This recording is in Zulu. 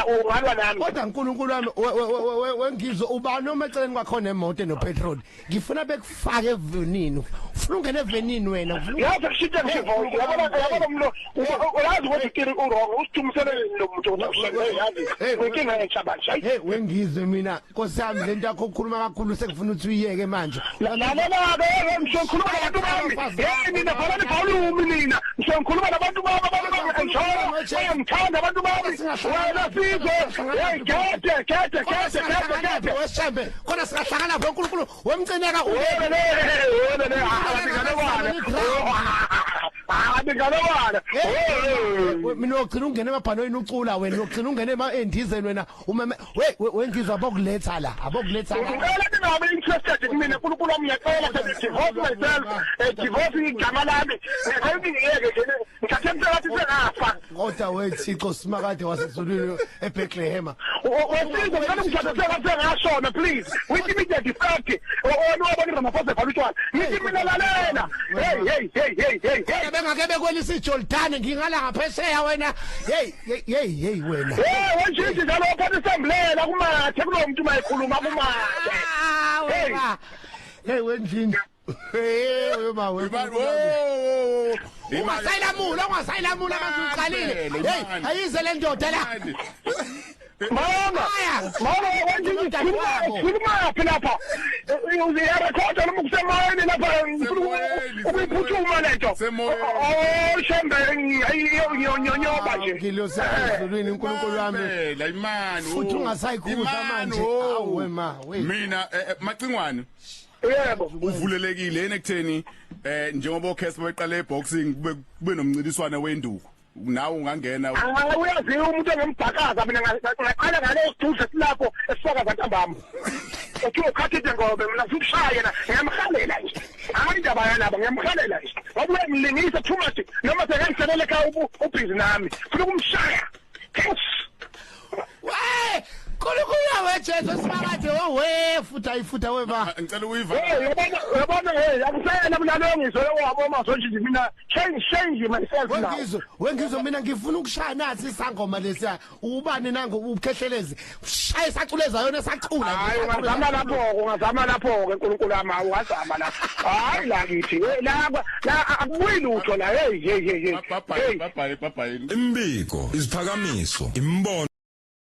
ungalwa nami kodwa uNkulunkulu wami wengizwe ubani omaceleni kwakhona emoto enopetrol ngifuna bekufake evenini ufuna ungena evenini wena yazi kushintsha ngevoice yabona umlo uyazi ukuthi ukiri urong usithumisele lo muntu yazi wenkinga etshabasha hey wengizwe mina Nkosi yami lento yakho ukukhuluma kakhulu sekufuna ukuthi uyiyeke manje la ngizokhuluma nabantu bami mina phela volume mina ngizokhuluma nabantu bami bayangithanda abantu bami wena Sizwe khethe wesambe khona singahlangana ngoNkulunkulu wemcineka mina ugcina ungena emabhanoyini ucula wena ugcina ungena endizeni wena umeme wengizwa abokuletha la ngicela nami interested mina uNkulunkulu wami ngiyacela divorce myself divorce igama lami ngiyeke ngithathe umsebenzi sengafa kodwa wethixo simakade wasezulwini eBethlehem Sizwe ngicela ngithathe ngashona please withi media defect onobona Ramaphosa evalutshwana ngithi mina lalela hey bengake bekwelisa iJordan ngingala ngaphesheya wena hey wena wenjini njalo phakathi semblela kumathe kulomuntu mayikhuluma kumathe hey wenjini wema ungasayila mula manje uqalile hey ayize le ndoda la mama wenjini khuluma phela lapha uziyarekhoda noma kusemayini lapha ukuphuthuma lento shembe nyonyoba nje ngilosezulwini uNkulunkulu wami la imani futhi ungasayikhutha manje awema mina macingwane yebo uvulelekile enekutheni njengoba okhesi beqala eboxing kube nomncintiswano wenduku nawe ungangena uyazi umuntu engembhakaza mina ngaqala ngale sidudle silapho esifakaza ntambama uthi ukhathide ngobe mina sikushaye na ngiyamhalela nje amandaba yanaba ngiyamhalela nje wabuye ngilingisa too much noma sengiselele ekhaya ubhizi nami funa ukumshaya we Khulukhulu weJesu simakade futhi ayifutha weba ngicela uyiva yabona akusayena Mdlalongizwe wabo mazonje mina change myself now wengizwe mina ngifuna ukushaya nathi isangoma lesiya ubani nango ubukhehlelezi shaye saculeza yona sacula hayi ungazama lapho ke uNkulunkulu wami ungazama la hayi la ngithi la akubuyi lutho la hey bye imbiko isiphakamiso imbono